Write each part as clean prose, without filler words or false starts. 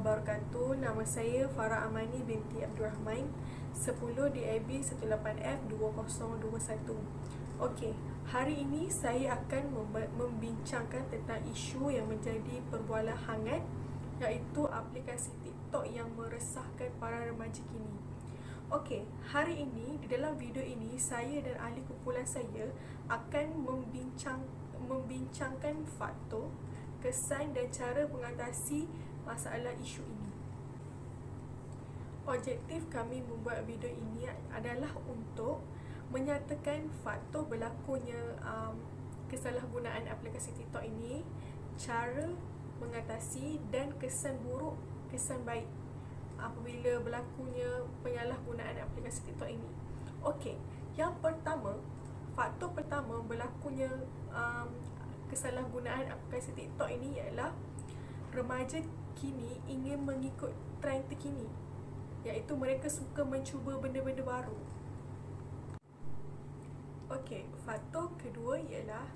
wabarakatuh. Nama saya Farah Amani binti Abdul Rahman, 10 DAB 18F2021. Okey, hari ini saya akan membincangkan tentang isu yang menjadi perbualan hangat, iaitu aplikasi TikTok yang meresahkan para remaja kini. Okey, hari ini di dalam video ini saya dan ahli kumpulan saya akan membincangkan faktor, kesan dan cara mengatasi masalah isu ini. Objektif kami membuat video ini adalah untuk menyatakan faktor berlakunya kesalahgunaan aplikasi TikTok ini, cara mengatasi dan kesan buruk, kesan baik apabila berlakunya penyalahgunaan aplikasi TikTok ini. Okey, yang pertama, faktor pertama berlakunya kesalahgunaan aplikasi TikTok ini ialah remaja kini ingin mengikut trend terkini, iaitu mereka suka mencuba benda-benda baru. Okey, faktor kedua ialah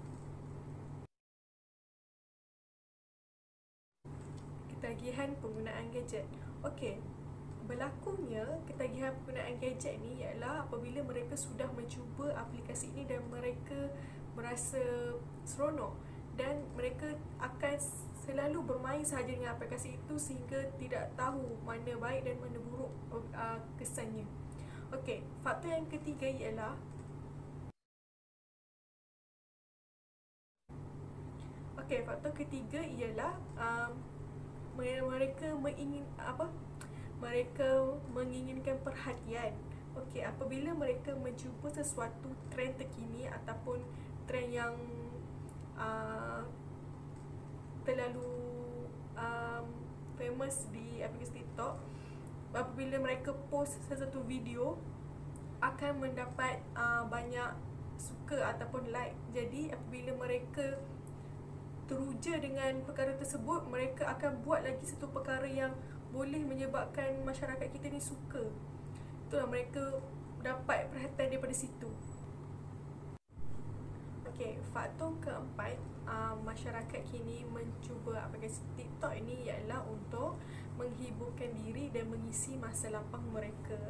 ketagihan penggunaan gadget. Okey, berlakunya ketagihan penggunaan gadget ni ialah apabila mereka sudah mencuba aplikasi ini dan mereka merasa seronok dan mereka akan selalu bermain sahaja dengan aplikasi itu sehingga tidak tahu mana baik dan mana buruk kesannya. Okey, faktor yang ketiga ialah mereka menginginkan perhatian. Okey, apabila mereka mencuba sesuatu trend terkini ataupun trend yang terlalu famous di aplikasi TikTok, apabila mereka post sesuatu video akan mendapat banyak suka ataupun like. Jadi apabila mereka teruja dengan perkara tersebut, mereka akan buat lagi satu perkara yang boleh menyebabkan masyarakat kita ni suka. Itulah, mereka dapat perhatian daripada situ. Okey, faktor keempat, masyarakat kini mencuba aplikasi TikTok ini ialah untuk menghiburkan diri dan mengisi masa lapang mereka.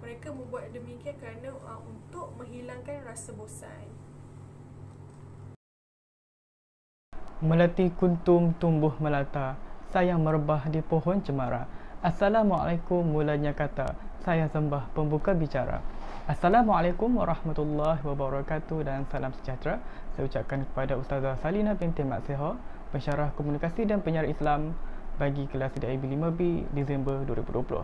Mereka membuat demikian kerana untuk menghilangkan rasa bosan. Melati kuntum tumbuh melata, sayang merebah di pohon cemara. Assalamualaikum mulanya kata, saya sembah pembuka bicara. Assalamualaikum warahmatullahi wabarakatuh dan salam sejahtera. Saya ucapkan kepada Ustazah Salina binti Mat Seha, pensyarah komunikasi dan penyiar Islam bagi kelas DAB 5B Disember 2020.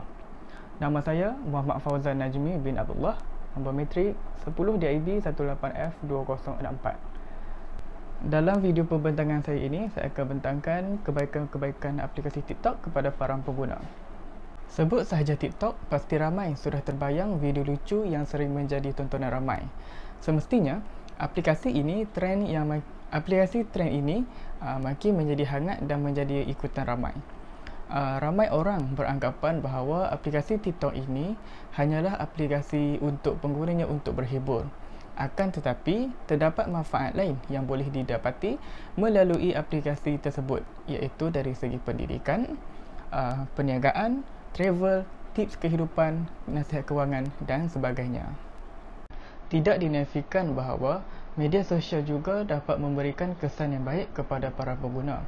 Nama saya Muhammad Fauzan Najmi bin Abdullah, nombor metrik 10 DAB 18F2064. Dalam video pembentangan saya ini, saya akan bentangkan kebaikan-kebaikan aplikasi TikTok kepada para pengguna. Sebut sahaja TikTok, pasti ramai sudah terbayang video lucu yang sering menjadi tontonan ramai. Semestinya, aplikasi trend ini makin menjadi hangat dan menjadi ikutan ramai. Ramai orang beranggapan bahawa aplikasi TikTok ini hanyalah aplikasi untuk penggunanya untuk berhibur. Akan tetapi, terdapat manfaat lain yang boleh didapati melalui aplikasi tersebut, iaitu dari segi pendidikan, perniagaan, travel, tips kehidupan, nasihat kewangan dan sebagainya. Tidak dinafikan bahawa media sosial juga dapat memberikan kesan yang baik kepada para pengguna.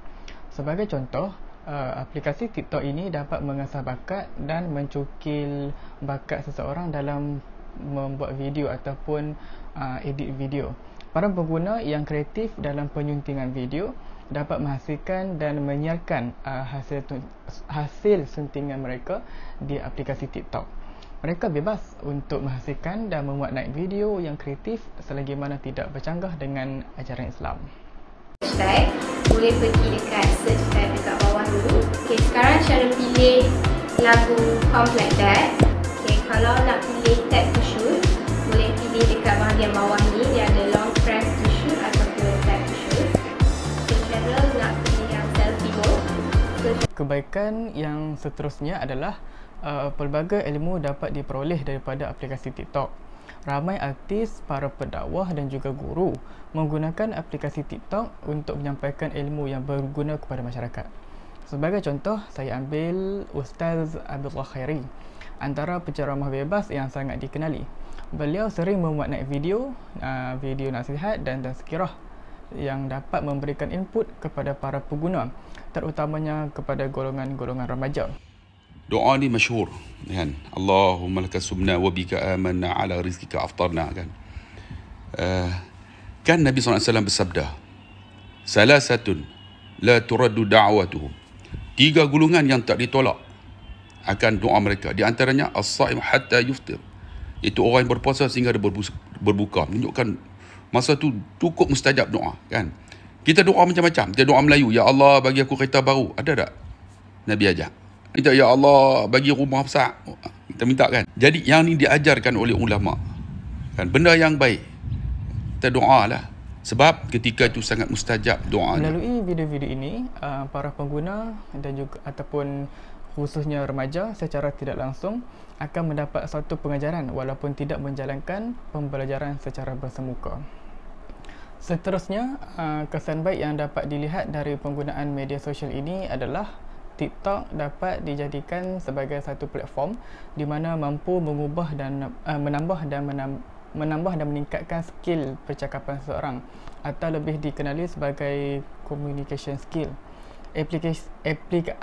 Sebagai contoh, aplikasi TikTok ini dapat mengasah bakat dan mencukil bakat seseorang dalam membuat video ataupun edit video. Para pengguna yang kreatif dalam penyuntingan video dapat menghasilkan dan menyiarkan hasil suntingan mereka di aplikasi TikTok. Mereka bebas untuk menghasilkan dan memuat naik video yang kreatif selagi mana tidak bercanggah dengan ajaran Islam. Hashtag, boleh pergi dekat search tab dekat bawah dulu. Okay, sekarang cara pilih lagu Comes Like That. Okay, kalau nak pilih tap to shoot, boleh pilih dekat bahagian bawah ni. Dia ada long press to shoot ataupun tap to shoot. Okay, channel nak pilih yang selfie mode. Kebaikan yang seterusnya adalah pelbagai ilmu dapat diperoleh daripada aplikasi TikTok. Ramai artis, para pendakwah dan juga guru menggunakan aplikasi TikTok untuk menyampaikan ilmu yang berguna kepada masyarakat. Sebagai contoh, saya ambil Ustaz Abdullah Khairi, antara penceramah bebas yang sangat dikenali. Beliau sering memuat naik video nasihat dan tazkirah yang dapat memberikan input kepada para pengguna, terutamanya kepada golongan-golongan remaja. Doa ni masyhur kan. Allahumma lakas subna wa bika amanna ala rizqika aftarna kan. Kan Nabi SAW bersabda, salasatun la turaddu da'watuhum. 3 golongan yang tak ditolak akan doa mereka. Di antaranya as-saim hatta yuftir. Itu orang yang berpuasa sehingga dia berbuka. Menunjukkan masa tu cukup mustajab doa kan. Kita doa macam-macam. Kita doa Melayu, ya Allah bagi aku kereta baru. Ada tak? Nabi ajar. Kita ya Allah bagi rumah besar. Kita minta kan. Jadi yang ni diajarkan oleh ulama. Kan benda yang baik. Kita doa lah. Sebab ketika itu sangat mustajab doanya. Melalui video-video ini, para pengguna dan juga ataupun khususnya remaja secara tidak langsung akan mendapat suatu pengajaran walaupun tidak menjalankan pembelajaran secara bersemuka. Seterusnya, kesan baik yang dapat dilihat dari penggunaan media sosial ini adalah TikTok dapat dijadikan sebagai satu platform di mana mampu mengubah dan menambah dan meningkatkan skill percakapan seseorang atau lebih dikenali sebagai communication skill.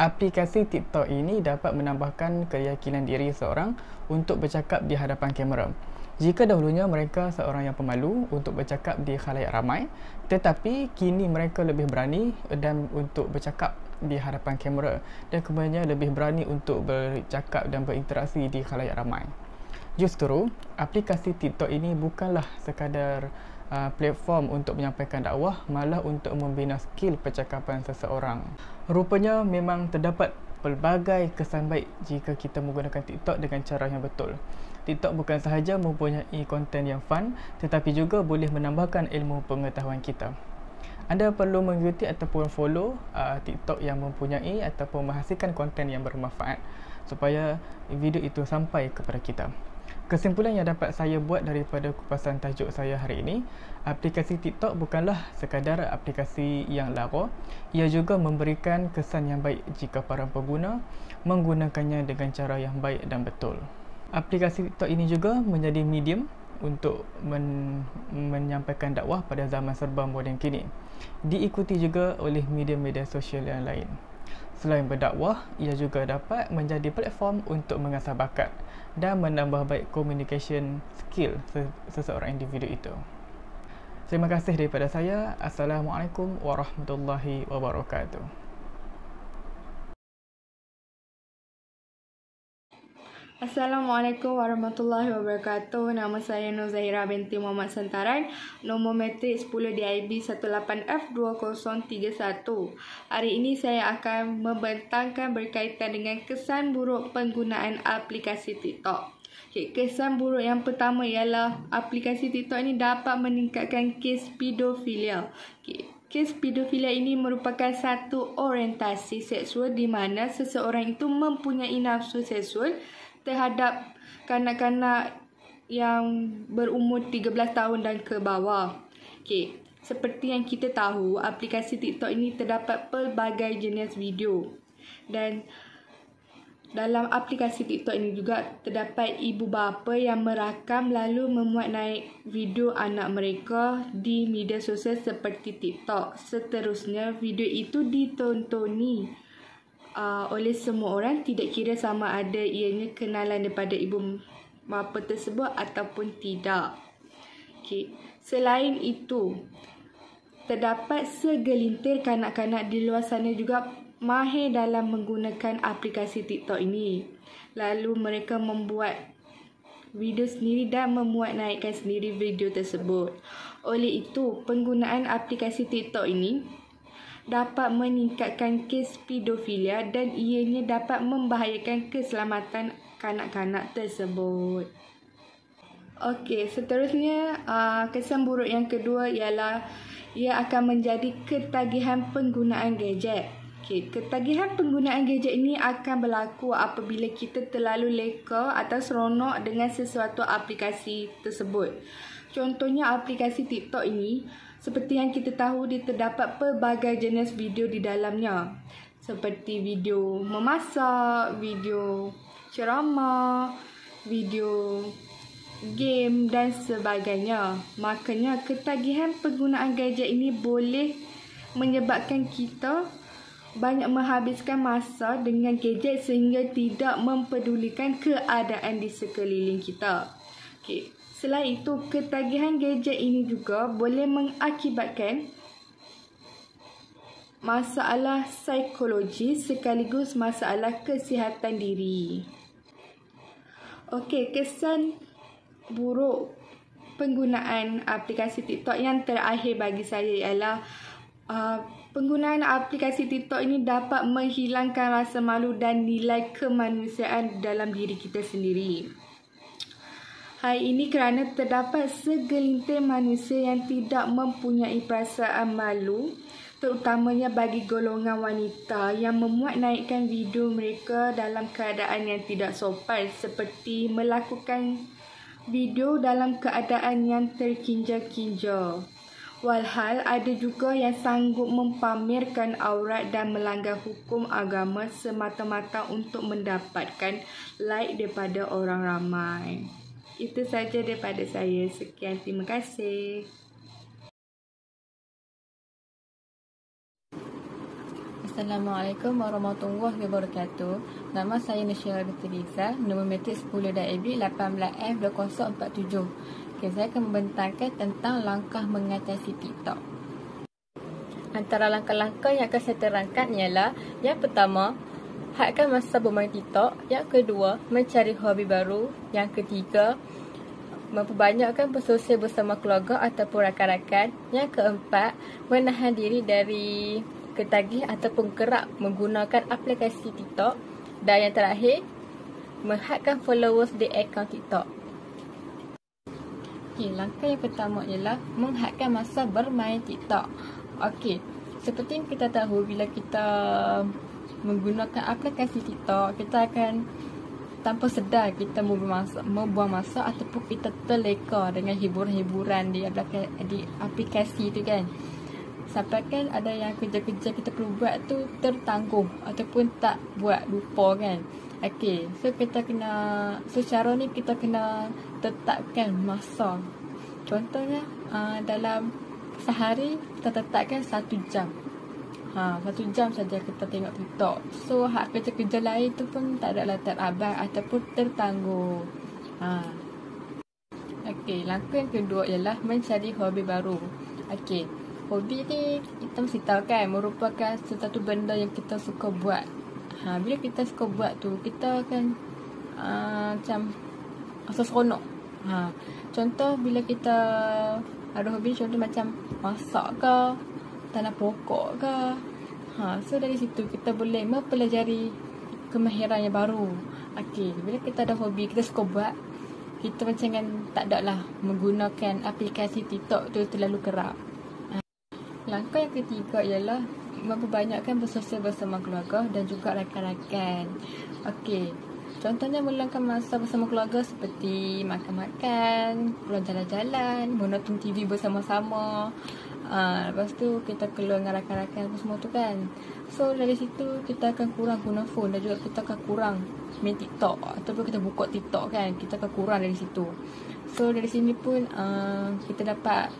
Aplikasi TikTok ini dapat menambahkan keyakinan diri seseorang untuk bercakap di hadapan kamera. Jika dahulunya mereka seorang yang pemalu untuk bercakap di khalayak ramai, tetapi kini mereka lebih berani dan untuk bercakap di hadapan kamera dan kemudiannya lebih berani untuk bercakap dan berinteraksi di khalayak ramai. Justru, aplikasi TikTok ini bukanlah sekadar platform untuk menyampaikan dakwah, malah untuk membina skill percakapan seseorang. Rupanya memang terdapat pelbagai kesan baik jika kita menggunakan TikTok dengan cara yang betul. TikTok bukan sahaja mempunyai konten yang fun, tetapi juga boleh menambahkan ilmu pengetahuan kita. Anda perlu mengikuti ataupun follow TikTok yang mempunyai ataupun menghasilkan konten yang bermanfaat supaya video itu sampai kepada kita. Kesimpulan yang dapat saya buat daripada kupasan tajuk saya hari ini, aplikasi TikTok bukanlah sekadar aplikasi yang lara, ia juga memberikan kesan yang baik jika para pengguna menggunakannya dengan cara yang baik dan betul. Aplikasi TikTok ini juga menjadi medium untuk menyampaikan dakwah pada zaman serba moden kini. Diikuti juga oleh media-media sosial yang lain. Selain berdakwah, ia juga dapat menjadi platform untuk mengasah bakat dan menambah baik communication skill seseorang individu itu. Terima kasih daripada saya. Assalamualaikum warahmatullahi wabarakatuh. Assalamualaikum warahmatullahi wabarakatuh. Nama saya Nur Zahira binti Muhammad Santaran. Nombor metrik 10 DIB 18F2031. Hari ini saya akan membentangkan berkaitan dengan kesan buruk penggunaan aplikasi TikTok. Kesan buruk yang pertama ialah aplikasi TikTok ini dapat meningkatkan kes pedofilia. Kes pedofilia ini merupakan satu orientasi seksual di mana seseorang itu mempunyai nafsu seksual terhadap kanak-kanak yang berumur 13 tahun dan ke bawah. Seperti yang kita tahu, aplikasi TikTok ini terdapat pelbagai jenis video. Dan dalam aplikasi TikTok ini juga terdapat ibu bapa yang merakam lalu memuat naik video anak mereka di media sosial seperti TikTok. Seterusnya, video itu ditontoni oleh semua orang, tidak kira sama ada ianya kenalan daripada ibu bapa tersebut ataupun tidak. Selain itu, terdapat segelintir kanak-kanak di luar sana juga mahir dalam menggunakan aplikasi TikTok ini. Lalu mereka membuat video sendiri dan memuat naikkan sendiri video tersebut. Oleh itu, penggunaan aplikasi TikTok ini dapat meningkatkan kes pedofilia dan ianya dapat membahayakan keselamatan kanak-kanak tersebut. Seterusnya, kesan buruk yang kedua ialah ia akan menjadi ketagihan penggunaan gadget. Ketagihan penggunaan gadget ini akan berlaku apabila kita terlalu leka atau seronok dengan sesuatu aplikasi tersebut. Contohnya aplikasi TikTok ini, seperti yang kita tahu, dia terdapat pelbagai jenis video di dalamnya. seperti video memasak, video ceramah, video game dan sebagainya. Makanya ketagihan penggunaan gadget ini boleh menyebabkan kita banyak menghabiskan masa dengan gadget sehingga tidak mempedulikan keadaan di sekeliling kita. Okey. Selain itu, ketagihan gadget ini juga boleh mengakibatkan masalah psikologi sekaligus masalah kesihatan diri. Okey, kesan buruk penggunaan aplikasi TikTok yang terakhir bagi saya ialah penggunaan aplikasi TikTok ini dapat menghilangkan rasa malu dan nilai kemanusiaan dalam diri kita sendiri. Hal ini kerana terdapat segelintir manusia yang tidak mempunyai perasaan malu, terutamanya bagi golongan wanita yang memuat naikkan video mereka dalam keadaan yang tidak sopan seperti melakukan video dalam keadaan yang terkinja-kinja. Walhal ada juga yang sanggup mempamerkan aurat dan melanggar hukum agama semata-mata untuk mendapatkan like daripada orang ramai. Itu saja daripada saya. Sekian, terima kasih. Assalamualaikum warahmatullahi wabarakatuh. Nama saya Nusyirah binti Riza, nombor metrik 10 dan AB 18F2047. Saya akan membentangkan tentang langkah mengatasi TikTok. Antara langkah-langkah yang akan saya terangkan ialah: yang pertama, hadkan masa bermain TikTok. Yang kedua, mencari hobi baru. Yang ketiga, memperbanyakkan bersosial bersama keluarga ataupun rakan-rakan. Yang keempat, menahan diri dari ketagih ataupun kerap menggunakan aplikasi TikTok. Dan yang terakhir, menghadkan followers di akaun TikTok. Okey, langkah yang pertama ialah menghadkan masa bermain TikTok. Okey, seperti yang kita tahu, bila kita menggunakan aplikasi TikTok, kita akan tanpa sedar kita membuang masa ataupun kita terleka dengan hiburan-hiburan di aplikasi tu kan. Sampai kan ada yang kerja-kerja kita perlu buat tu tertangguh ataupun tak buat, lupa kan. Okey, secara ni kita kena tetapkan masa. Contohnya dalam sehari kita tetapkan 1 jam. 1 jam saja kita tengok TikTok. So hak kerja-kerja lain tu pun tak adalah terabaikan ataupun tertangguh. Okey, langkah yang kedua ialah mencari hobi baru. Okey, hobi ni kita mesti tahu kan, merupakan sesuatu benda yang kita suka buat. Bila kita suka buat tu, kita akan macam rasa seronok. Contoh bila kita ada hobi, contoh macam masak ke, tanam pokok ke. So dari situ kita boleh mempelajari kemahiran yang baru. Okey, bila kita ada hobi, kita suka buat, kita macam kan tak ada lah menggunakan aplikasi TikTok tu terlalu kerap. Langkah yang ketiga ialah memperbanyakkan bersosial bersama keluarga dan juga rakan-rakan. Okey, contohnya meluangkan masa bersama keluarga seperti makan-makan, keluar jalan-jalan, menonton TV bersama-sama. Lepas tu kita keluar dengan rakan-rakan semua tu kan. So dari situ kita akan kurang guna phone dan juga kita akan kurang main TikTok ataupun kita buka TikTok kan. Kita akan kurang dari situ. So dari sini pun kita dapat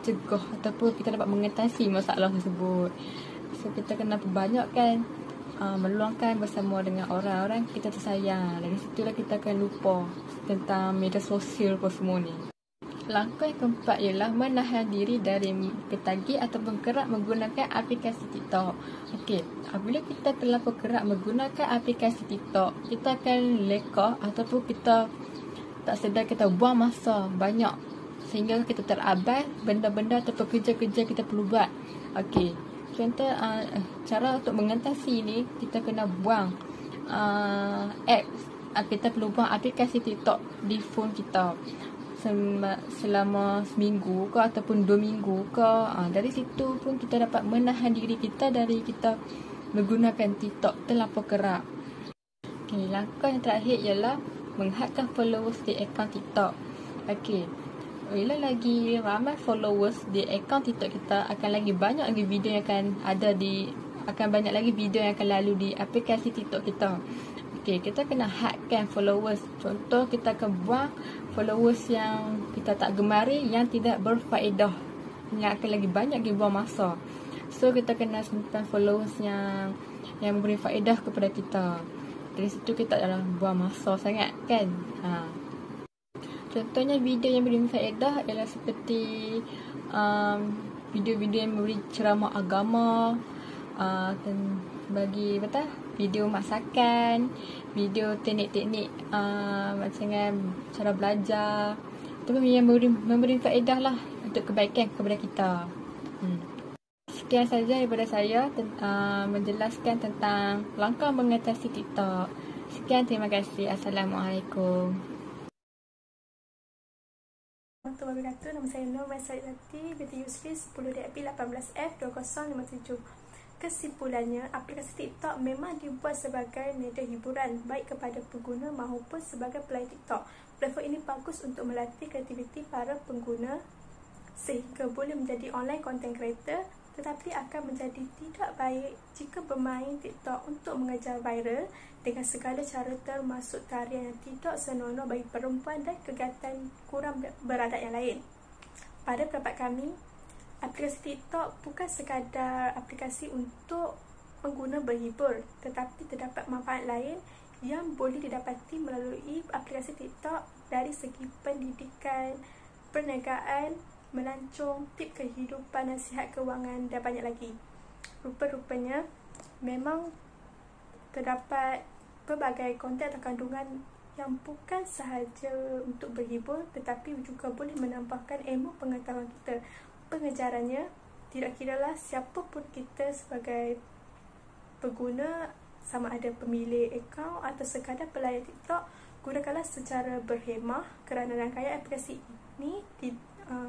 cegah ataupun kita dapat mengatasi masalah tersebut. So kita kena perbanyakkan meluangkan bersama dengan orang-orang kita tersayang. Dari situlah kita akan lupa tentang media sosial apa semua ni. Langkah yang keempat ialah menahan diri dari ketagih ataupun kerap menggunakan aplikasi TikTok. Okey, apabila kita terlalu kerap menggunakan aplikasi TikTok, kita akan leka ataupun kita tak sedar kita buang masa banyak sehingga kita terabaikan benda-benda ataupun kerja-kerja kita perlu buat. Okey, contoh cara untuk mengatasi ni, kita kena buang kita perlu buang aplikasi TikTok di phone kita selama seminggu ke ataupun 2 minggu ke. Dari situ pun kita dapat menahan diri kita dari kita menggunakan TikTok terlalu kerap. Okay, langkah yang terakhir ialah menghadkan followers di akaun TikTok. Okey, bila lagi ramai followers di akaun TikTok kita, akan lagi banyak lagi video yang akan ada di akan banyak lagi video yang akan lalu di aplikasi TikTok kita. Okay, kita kena hadkan followers. Contoh, kita akan buang followers yang kita tak gemari, yang tidak berfaedah, yang akan lagi banyak lagi buang masa. So, kita kena simpan followers yang memberi faedah kepada kita. Dari situ kita adalah buang masa sangat kan. Contohnya video yang memberi faedah ialah seperti video-video yang memberi ceramah agama, dan bagi video masakan, video teknik-teknik macam cara belajar. Itu yang memberi faedah lah untuk kebaikan kepada kita. Sekian saja daripada saya menjelaskan tentang langkah mengatasi TikTok. Sekian, terima kasih. Assalamualaikum. Warahmatullahi wabarakatuh. Nama saya Nur Maisarati binti Yusri 10 DAP 18F 2057. Kesimpulannya, aplikasi TikTok memang dibuat sebagai media hiburan baik kepada pengguna maupun sebagai pelai TikTok. Platform ini bagus untuk melatih kreativiti para pengguna sehingga boleh menjadi online content creator, tetapi akan menjadi tidak baik jika bermain TikTok untuk mengejar viral dengan segala cara termasuk tarian yang tidak senonoh bagi perempuan dan kegiatan kurang beradab yang lain. Pada pendapat kami, aplikasi TikTok bukan sekadar aplikasi untuk pengguna berhibur, tetapi terdapat manfaat lain yang boleh didapati melalui aplikasi TikTok dari segi pendidikan, perniagaan, melancong, tip kehidupan, nasihat kewangan dan banyak lagi. Rupa-rupanya memang terdapat pelbagai konten atau kandungan yang bukan sahaja untuk berhibur tetapi juga boleh menambahkan ilmu pengetahuan kita. Pengejarannya tidak kiralah siapapun kita sebagai pengguna, sama ada pemilik akaun atau sekadar pelayan TikTok, gunakanlah secara berhemah kerana rangkaian aplikasi ini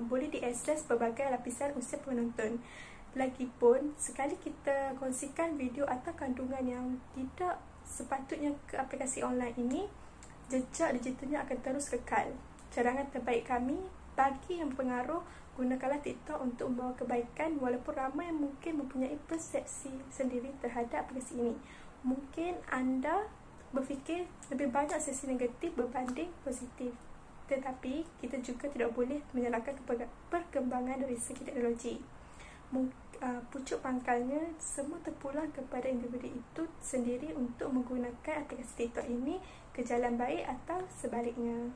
boleh diakses berbagai lapisan usia penonton. Lagipun, sekali kita kongsikan video atau kandungan yang tidak sepatutnya ke aplikasi online ini, jejak digitalnya akan terus kekal. Cadangan terbaik kami bagi yang berpengaruh, gunakanlah TikTok untuk membawa kebaikan walaupun ramai yang mungkin mempunyai persepsi sendiri terhadap aplikasi ini. Mungkin anda berfikir lebih banyak sesi negatif berbanding positif. Tetapi kita juga tidak boleh menyalahkan perkembangan dari segi teknologi. Pucuk pangkalnya semua terpulang kepada individu itu sendiri untuk menggunakan aplikasi TikTok ini ke jalan baik atau sebaliknya.